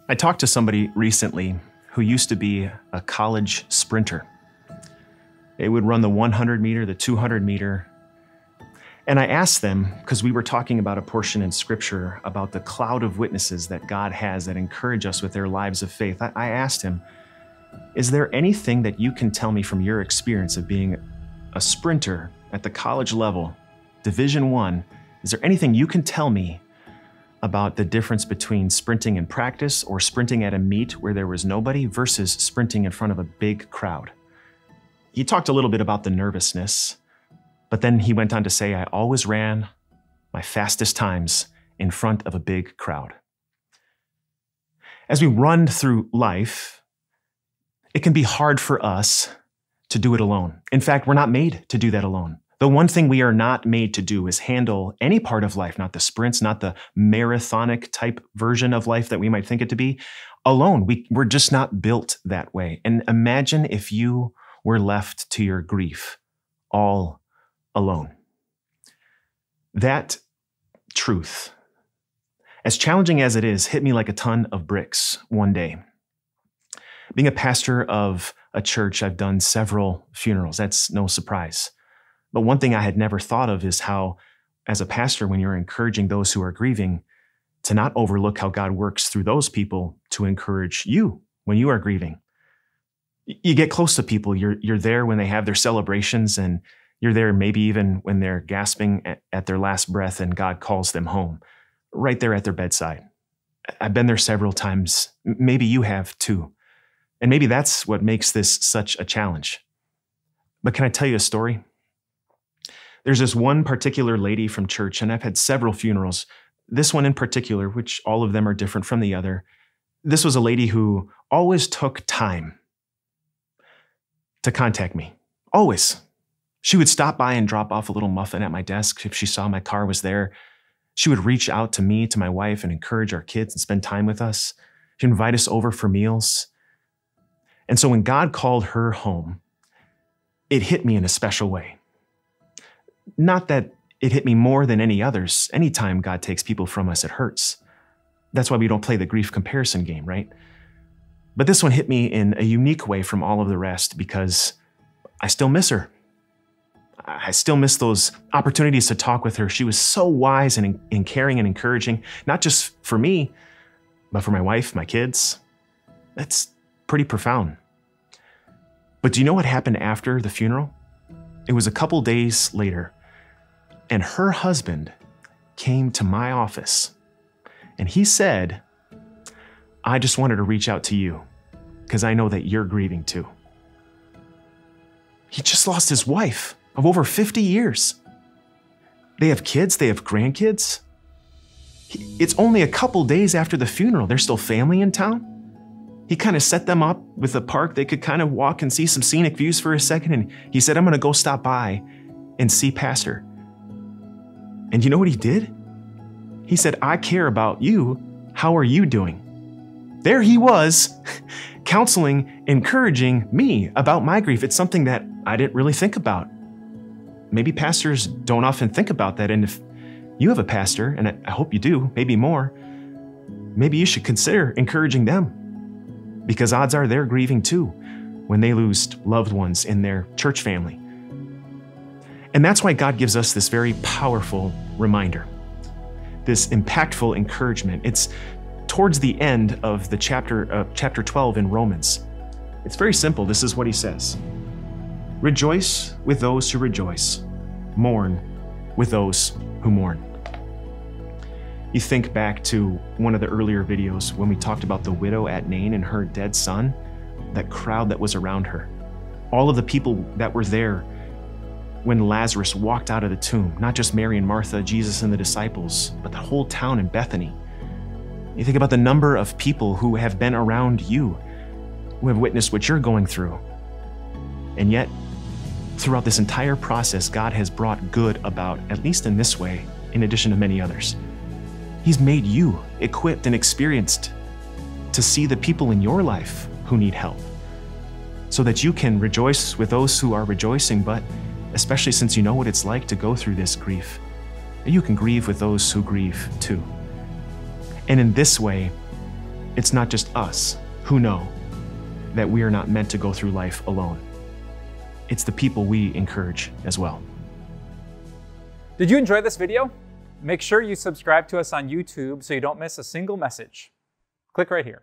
I talked to somebody recently who used to be a college sprinter. They would run the 100 meter, the 200 meter. And I asked them, because we were talking about a portion in Scripture about the cloud of witnesses that God has that encourage us with their lives of faith. I asked him, is there anything that you can tell me from your experience of being a sprinter at the college level, Division I? Is there anything you can tell me about the difference between sprinting in practice or sprinting at a meet where there was nobody versus sprinting in front of a big crowd? He talked a little bit about the nervousness, but then he went on to say, I always ran my fastest times in front of a big crowd. As we run through life, it can be hard for us to do it alone. In fact, we're not made to do that alone. The one thing we are not made to do is handle any part of life, not the sprints, not the marathonic type version of life that we might think it to be, alone. We're just not built that way. And imagine if you were left to your grief all alone. That truth, as challenging as it is, hit me like a ton of bricks one day. Being a pastor of a church, I've done several funerals. That's no surprise. But one thing I had never thought of is how, as a pastor, when you're encouraging those who are grieving, to not overlook how God works through those people to encourage you when you are grieving. You get close to people. You're there when they have their celebrations, and you're there maybe even when they're gasping at their last breath and God calls them home, right there at their bedside. I've been there several times. Maybe you have too. And maybe that's what makes this such a challenge. But can I tell you a story? There's this one particular lady from church, and I've had several funerals. This one in particular, which all of them are different from the other. This was a lady who always took time to contact me. Always. She would stop by and drop off a little muffin at my desk if she saw my car was there. She would reach out to me, to my wife, and encourage our kids and spend time with us. She'd invite us over for meals. And so when God called her home, it hit me in a special way. Not that it hit me more than any others. Anytime God takes people from us, it hurts. That's why we don't play the grief comparison game, right? But this one hit me in a unique way from all of the rest because I still miss her. I still miss those opportunities to talk with her. She was so wise and caring and encouraging, not just for me, but for my wife, my kids. That's pretty profound. But do you know what happened after the funeral? It was a couple days later, and her husband came to my office, and he said, I just wanted to reach out to you because I know that you're grieving too. He just lost his wife of over 50 years. They have kids, they have grandkids. It's only a couple days after the funeral. There's still family in town. He kind of set them up with a park they could kind of walk and see some scenic views for a second. And he said, I'm going to go stop by and see Pastor. And you know what he did? He said, I care about you. How are you doing? There he was, counseling, encouraging me about my grief. It's something that I didn't really think about. Maybe pastors don't often think about that. And if you have a pastor, and I hope you do, maybe more, maybe you should consider encouraging them. Because odds are they're grieving too when they lose loved ones in their church family. And that's why God gives us this very powerful reminder, this impactful encouragement. It's towards the end of the chapter 12 in Romans. It's very simple. This is what he says. Rejoice with those who rejoice. Mourn with those who mourn. You think back to one of the earlier videos when we talked about the widow at Nain and her dead son, that crowd that was around her. All of the people that were there when Lazarus walked out of the tomb, not just Mary and Martha, Jesus and the disciples, but the whole town in Bethany. You think about the number of people who have been around you, who have witnessed what you're going through. And yet, throughout this entire process, God has brought good about, at least in this way, in addition to many others. He's made you equipped and experienced to see the people in your life who need help so that you can rejoice with those who are rejoicing, but especially since you know what it's like to go through this grief, you can grieve with those who grieve too. And in this way, it's not just us who know that we are not meant to go through life alone. It's the people we encourage as well. Did you enjoy this video? Make sure you subscribe to us on YouTube so you don't miss a single message. Click right here.